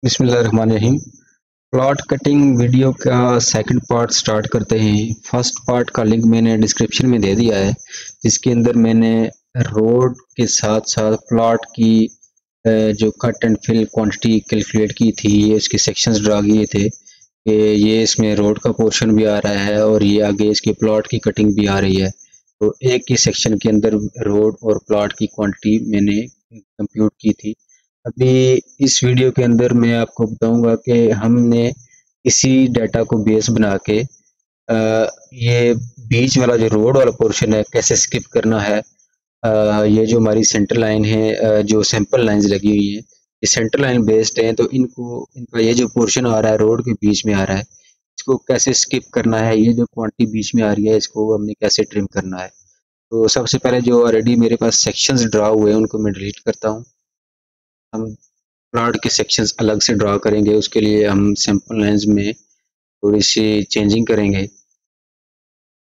बिस्मिल्लाहिर्रहमानिर्रहीम। Plot cutting video का second part start करते हैं। फर्स्ट पार्ट का लिंक मैंने डिस्क्रिप्शन में दे दिया है, जिसके अंदर मैंने रोड के साथ साथ प्लॉट की जो cut and fill quantity calculate की थी, ये इसके सेक्शंस ड्रा किए थे कि ये इसमें रोड का पोर्शन भी आ रहा है और ये आगे इसके प्लॉट की कटिंग भी आ रही है। तो एक ही सेक्शन के अंदर रोड और प्लॉट की क्वांटिटी मैंने कंप्यूट की थी। अभी इस वीडियो के अंदर मैं आपको बताऊंगा कि हमने इसी डाटा को बेस बना के ये बीच वाला जो रोड वाला पोर्शन है कैसे स्किप करना है। ये जो हमारी सेंटर लाइन है, जो सैंपल लाइंस लगी हुई हैं, ये सेंटर लाइन बेस्ड हैं, तो इनका ये जो पोर्शन आ रहा है रोड के बीच में आ रहा है, इसको कैसे स्किप करना है। ये जो क्वांटिटी बीच में आ रही है, इसको हमने कैसे ट्रिम करना है। तो सबसे पहले जो ऑलरेडी मेरे पास सेक्शंस ड्रा हुए हैं उनको मैं डिलीट करता हूँ। हम प्लॉट के सेक्शंस अलग से ड्रा करेंगे, उसके लिए हम सैंपल लाइंस में थोड़ी सी चेंजिंग करेंगे।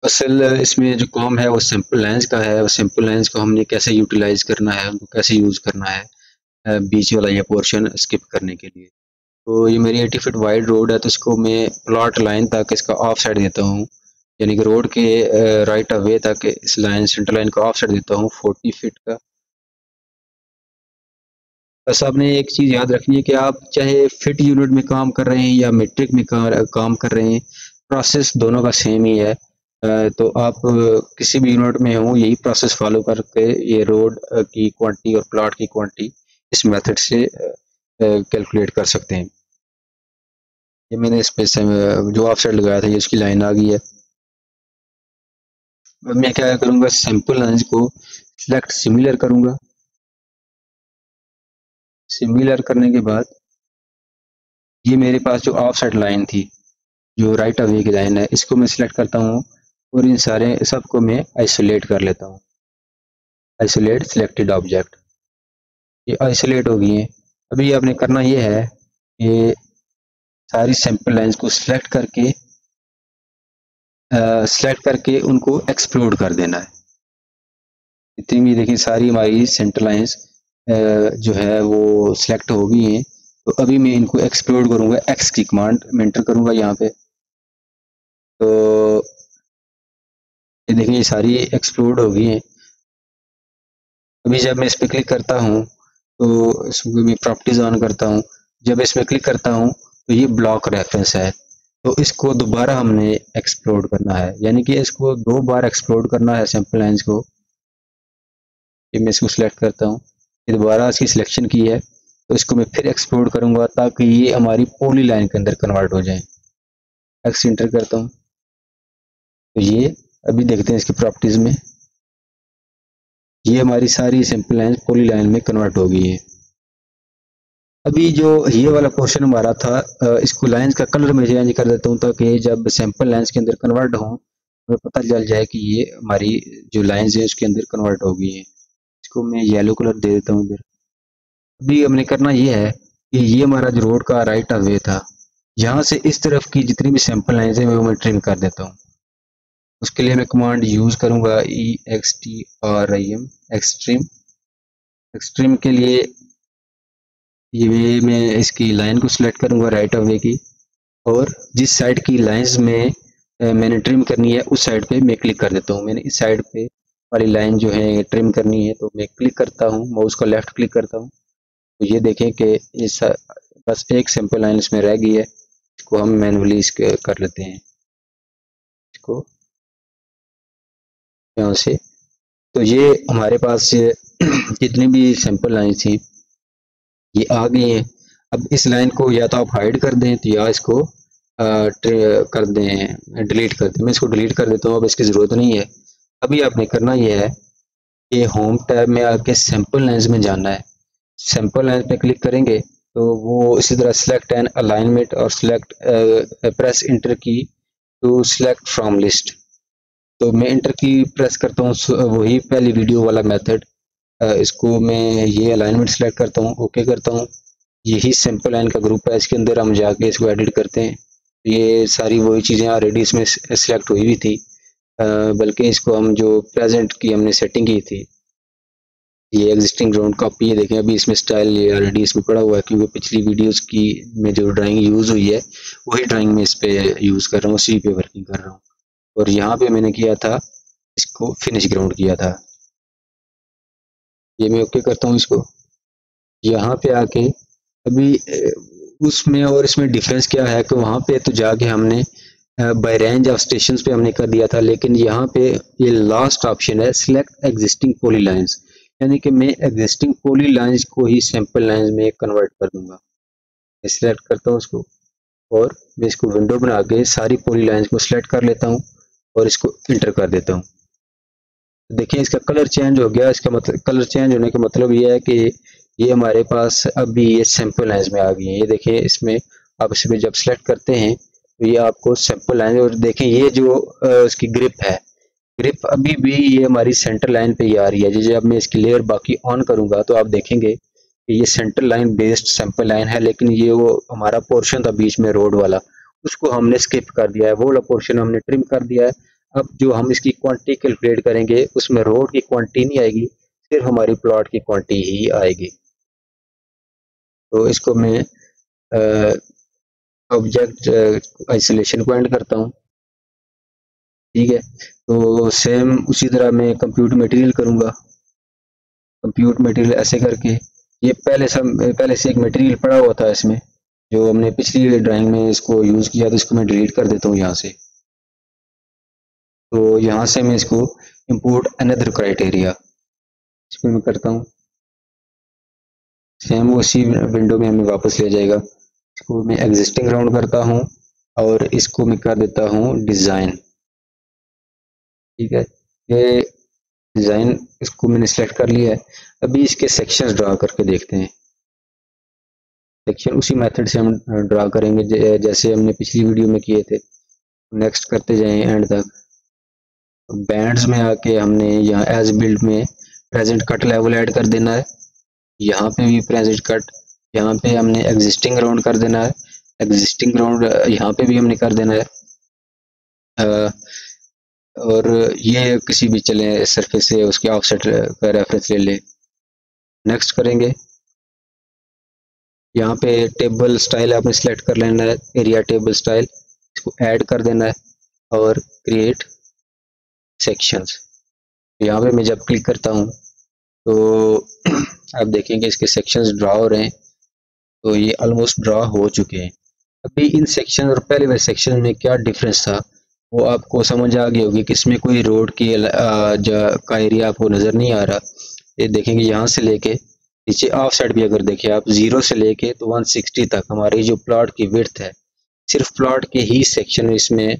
असल इसमें जो काम है वो सैंपल लाइंस का है, सैंपल लाइंस को हमने कैसे यूटिलाइज करना है, उनको कैसे यूज़ करना है बीच वाला ये पोर्शन स्किप करने के लिए। तो ये मेरी 80 फीट वाइड रोड है, तो इसको मैं प्लॉट लाइन तक इसका ऑफ साइड देता हूँ, यानी कि रोड के राइट अवे तक इस लाइन सेंटर लाइन का ऑफ साइड देता हूँ 40 फीट का। बस आपने एक चीज़ याद रखनी है कि आप चाहे फिट यूनिट में काम कर रहे हैं या मीट्रिक में काम कर रहे हैं, प्रोसेस दोनों का सेम ही है। तो आप किसी भी यूनिट में हो, यही प्रोसेस फॉलो करके ये रोड की क्वांटिटी और प्लॉट की क्वांटिटी इस मेथड से कैलकुलेट कर सकते हैं। ये मैंने इस पे से जो ऑफ साइड लगाया था, ये उसकी लाइन आ गई है। अब मैं क्या करूँगा, सैंपल लाइन्स को सिलेक्ट सिमिलर करूँगा। सिमिलर करने के बाद ये मेरे पास जो ऑफ साइड लाइन थी, जो राइट अवे की लाइन है, इसको मैं सिलेक्ट करता हूँ और इन सारे सबको मैं आइसोलेट कर लेता हूँ। आइसोलेट सिलेक्टेड ऑब्जेक्ट, ये आइसोलेट हो गई हैं। अभी आपने करना ये है कि सारी सैंपल लाइंस को सिलेक्ट करके उनको एक्सप्लोड कर देना है। इतनी भी देखिए सारी हमारी सेंटर लाइंस जो है वो सिलेक्ट हो गई हैं। तो अभी मैं इनको एक्सप्लोड करूँगा, एक्स की कमांड में एंटर करूँगा यहाँ पे। तो ये देखिए ये सारी एक्सप्लोड हो गई हैं। अभी जब मैं इस पर क्लिक करता हूँ तो इसमें मैं प्रॉपर्टीज ऑन करता हूँ। जब इसमें क्लिक करता हूँ तो ये ब्लॉक रेफरेंस है, तो इसको दोबारा हमने एक्सप्लोड करना है, यानी कि इसको 2 बार एक्सप्लोड करना है सैंपल लाइंस को। ये मैं इसको सिलेक्ट करता हूँ, ये दोबारा इसकी सिलेक्शन की है, तो इसको मैं फिर एक्सप्लोड करूँगा ताकि ये हमारी पॉली लाइन के अंदर कन्वर्ट हो जाए। एक्स इंटर करता हूँ, तो ये अभी देखते हैं इसकी प्रॉपर्टीज में, ये हमारी सारी सैंपल लाइन पॉली लाइन में कन्वर्ट हो गई है। अभी जो ये वाला पोर्शन हमारा था, इसको लाइंस का कलर मैं चेंज कर देता हूँ ताकि जब सैंपल लाइंस के अंदर कन्वर्ट हो हमें पता चल जाए कि ये हमारी जो लाइंस है उसके अंदर कन्वर्ट हो गई है। इसको मैं येलो कलर दे देता हूँ इधर। अभी हमने करना ये है कि ये हमारा जो रोड का राइट ऑफ वे था, यहाँ से इस तरफ की जितनी भी सैंपल लाइंस है वो मैं ट्रिम कर देता हूँ। उसके लिए मैं कमांड यूज करूंगा EXTRIM, एक्सट्रीम। एक्सट्रीम के लिए ये मैं इसकी लाइन को सिलेक्ट करूंगा राइट ऑफ वे की, और जिस साइड की लाइंस में मैंने ट्रिम करनी है उस साइड पे मैं क्लिक कर देता हूँ। मैंने इस साइड पे वाली लाइन जो है ट्रिम करनी है, तो मैं क्लिक करता हूँ, माउस को लेफ्ट क्लिक करता हूँ, तो ये देखें कि इस बस एक सिंपल लाइन इसमें रह गई है। इसको हम मैनुअली इसके कर लेते हैं, इसको यहाँ से। तो ये हमारे पास जितनी भी सैंपल लाइन थी ये आ गई हैं। अब इस लाइन को या तो आप हाइड कर दें, तो या इसको कर दें, डिलीट कर दें। मैं इसको डिलीट कर देता हूँ, अब इसकी ज़रूरत नहीं है। अभी आपने करना ये है कि होम टैब में आके सैंपल लाइन्स में जाना है। सैंपल लाइन पे क्लिक करेंगे तो वो इसी तरह सिलेक्ट एन अलाइनमेंट और सिलेक्ट प्रेस इंटर की टू सिलेक्ट फ्रॉम लिस्ट। तो मैं इंटर की प्रेस करता हूँ, वही पहली वीडियो वाला मेथड। इसको मैं ये अलाइनमेंट सेलेक्ट करता हूँ, ओके करता हूँ। यही सिंपल लाइन का ग्रुप है, इसके अंदर हम जाके इसको एडिट करते हैं। ये सारी वही चीज़ें ऑलरेडी इसमें सिलेक्ट हुई हुई थी, बल्कि इसको हम जो प्रेजेंट की हमने सेटिंग की थी ये एग्जिस्टिंग ग्राउंड कॉपी है, देखें अभी इसमें स्टाइल ऑलरेडी इसमें पड़ा हुआ है, क्योंकि पिछली वीडियोस की में जो ड्राइंग यूज़ हुई है वही ड्राइंग में इस पे यूज़ कर रहा हूँ, उसी पे वर्किंग कर रहा हूँ। और यहाँ पे मैंने किया था, इसको फिनिश ग्राउंड किया था। ये मैं ओके करता हूँ इसको। यहाँ पे आके अभी उसमें और इसमें डिफरेंस क्या है कि वहाँ पे तो जाके हमने बाय रेंज ऑफ स्टेशन पे हमने कर दिया था, लेकिन यहाँ पे ये लास्ट ऑप्शन है सिलेक्ट एग्जिस्टिंग पॉलीलाइंस, यानी कि मैं एग्जिस्टिंग पॉलीलाइंस को ही सैंपल लाइंस में कन्वर्ट कर दूंगा। मैं सिलेक्ट करता हूँ उसको और मैं इसको विंडो बना के सारी पॉलीलाइंस को सिलेक्ट कर लेता हूँ और इसको इंटर कर देता हूँ। देखिए इसका कलर चेंज हो गया। इसका मतलब कलर चेंज होने का मतलब ये है कि ये हमारे पास अभी ये सैंपल लाइंस में आ गई है। ये देखिए इसमें आप इसमें जब सेलेक्ट करते हैं तो ये आपको सैंपल लाइन, और देखें ये जो इसकी ग्रिप है, ग्रिप अभी भी ये हमारी सेंटर लाइन पे ही आ रही है। जब मैं इसकी लेयर बाकी ऑन करूंगा तो आप देखेंगे कि ये centre line based sample line है, लेकिन ये वो हमारा पोर्शन था बीच में रोड वाला, उसको हमने स्किप कर दिया है, वो वाला पोर्शन हमने ट्रिम कर दिया है। अब जो हम इसकी क्वांटिटी कैलकुलेट करेंगे उसमें रोड की क्वांटिटी नहीं आएगी, सिर्फ हमारी प्लॉट की क्वांटिटी ही आएगी। तो इसको मैं ऑब्जेक्ट आइसोलेशन को एंड करता हूँ, ठीक है। तो सेम उसी तरह मैं कंप्यूट मटेरियल करूँगा। कंप्यूट मटेरियल ऐसे करके ये पहले से एक मटेरियल पड़ा हुआ था इसमें, जो हमने पिछली ड्राइंग में इसको यूज़ किया, तो इसको मैं डिलीट कर देता हूँ यहाँ से। तो यहाँ से मैं इसको इंपोर्ट अनदर क्राइटेरिया, इसको मैं करता हूँ, सेम उसी विंडो में हमें वापस ले जाएगा। इसको मैं एग्जिस्टिंग राउंड करता हूँ और इसको मैं कर देता हूँ डिज़ाइन, ठीक है। ये डिज़ाइन इसको मैंने सेलेक्ट कर लिया है। अभी इसके सेक्शंस ड्रा करके देखते हैं। सेक्शन उसी मेथड से हम ड्रा करेंगे जैसे हमने पिछली वीडियो में किए थे। नेक्स्ट करते जाएं एंड तक। बैंड्स में आके हमने यहाँ एज बिल्ड में प्रेजेंट कट लेवल ऐड कर देना है। यहाँ पे भी प्रेजेंट कट, यहाँ पे हमने एग्जिस्टिंग राउंड कर देना है। एग्जिस्टिंग राउंड यहाँ पे भी हमने कर देना है। और ये किसी भी चले सरफेस से उसके ऑफसेट का रेफरेंस ले ले। नेक्स्ट करेंगे। यहाँ पे टेबल स्टाइल आपने सेलेक्ट कर लेना है, एरिया टेबल स्टाइल, इसको ऐड कर देना है और क्रिएट सेक्शंस। यहाँ पे मैं जब क्लिक करता हूँ तो आप देखेंगे इसके सेक्शंस ड्रा हो रहे हैं। तो ये ऑलमोस्ट ड्रा हो चुके हैं। अभी इन सेक्शन और पहले वाले सेक्शन में क्या डिफरेंस था वो आपको समझ आ गई होगी कि इसमें कोई रोड की का एरिया आपको नज़र नहीं आ रहा। ये देखेंगे यहाँ से लेके नीचे ऑफ साइड भी अगर देखें आप 0 से लेके तो 160 तक हमारी जो प्लॉट की विड्थ है, सिर्फ प्लॉट के ही सेक्शन इसमें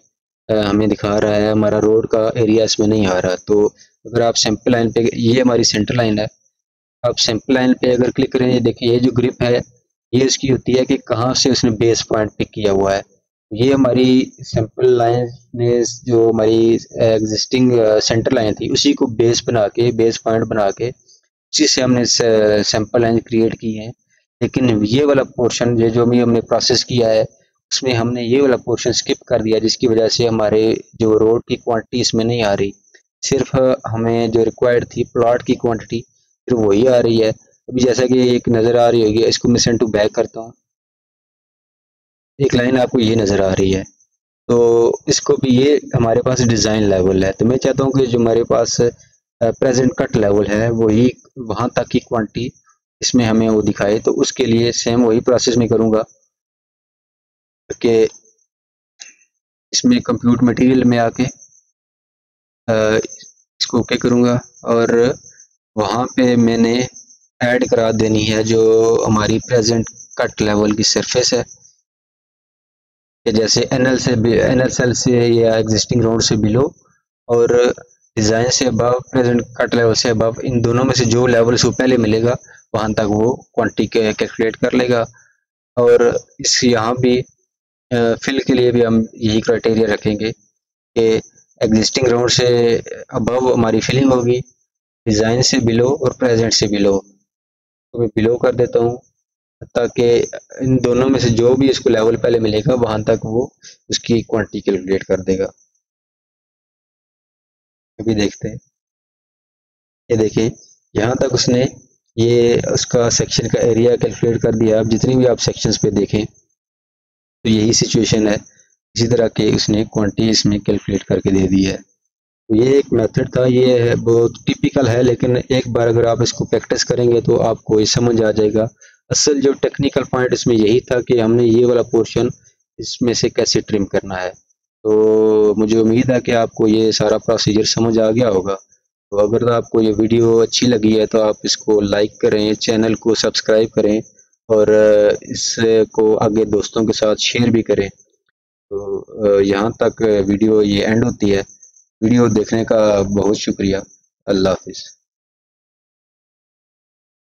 हमें दिखा रहा है, हमारा रोड का एरिया इसमें नहीं आ रहा। तो अगर आप सैंपल लाइन पे, ये हमारी सेंटर लाइन है, आप सैंपल लाइन पे अगर क्लिक करें, ये देखिए ये जो ग्रिप है ये उसकी होती है कि कहाँ से उसने बेस पॉइंट पिक किया हुआ है। ये हमारी सैंपल लाइन ने जो हमारी एग्जिस्टिंग सेंटर लाइन थी उसी को बेस बना के, बेस पॉइंट बना के उसी से हमने सैंपल लाइन क्रिएट की है। लेकिन ये वाला पोर्शन जो भी हमने प्रोसेस किया है उसमें हमने ये वाला पोर्शन स्किप कर दिया, जिसकी वजह से हमारे जो रोड की क्वांटिटी इसमें नहीं आ रही, सिर्फ हमें जो रिक्वायर्ड थी प्लॉट की क्वांटिटी फिर वही आ रही है। अभी जैसा कि एक नज़र आ रही होगी, इसको मैं सेंड टू बैक करता हूँ, एक लाइन आपको ये नज़र आ रही है। तो इसको भी, ये हमारे पास डिज़ाइन लेवल है, तो मैं चाहता हूँ कि जो हमारे पास प्रेजेंट कट लेवल है वही वहाँ तक की क्वांटिटी इसमें हमें वो दिखाए। तो उसके लिए सेम वही प्रोसेस में करूँगा कि इसमें कंप्यूट मटेरियल में आके इसको ओके करूँगा और वहाँ पे मैंने ऐड करा देनी है जो हमारी प्रेजेंट कट लेवल की सरफेस है, कि जैसे एनएल सेल से या एग्जिस्टिंग राउंड से बिलो और डिज़ाइन से अबव, प्रेजेंट कट लेवल से अबव, इन दोनों में से जो लेवल उसको पहले मिलेगा वहाँ तक वो क्वांटिटी कैलकुलेट कर लेगा। और इस यहाँ भी फिल के लिए भी हम यही क्राइटेरिया रखेंगे कि एग्जिस्टिंग राउंड से अबव हमारी फिलिंग होगी, डिज़ाइन से बिलो और प्रेजेंट से बिलो। तो मैं बिलो कर देता हूँ ताकि इन दोनों में से जो भी इसको लेवल पहले मिलेगा वहां तक वो उसकी क्वांटिटी कैलकुलेट कर देगा। अभी देखते हैं, ये देखें यहाँ तक उसने ये उसका सेक्शन का एरिया कैलकुलेट कर दिया। अब जितनी भी आप सेक्शंस पे देखें तो यही सिचुएशन है, इसी तरह के उसने क्वांटिटी इसमें कैलकुलेट करके दे दी है। तो ये एक मेथड था, ये है बहुत टिपिकल है, लेकिन एक बार अगर आप इसको प्रैक्टिस करेंगे तो आपको ये समझ आ जाएगा। असल जो टेक्निकल पॉइंट इसमें यही था कि हमने ये वाला पोर्शन इसमें से कैसे ट्रिम करना है। तो मुझे उम्मीद है कि आपको ये सारा प्रोसीजर समझ आ गया होगा। तो अगर आपको ये वीडियो अच्छी लगी है तो आप इसको लाइक करें, चैनल को सब्सक्राइब करें और इसको आगे दोस्तों के साथ शेयर भी करें। तो यहाँ तक वीडियो ये एंड होती है। वीडियो देखने का बहुत शुक्रिया। अल्लाह हाफिज़।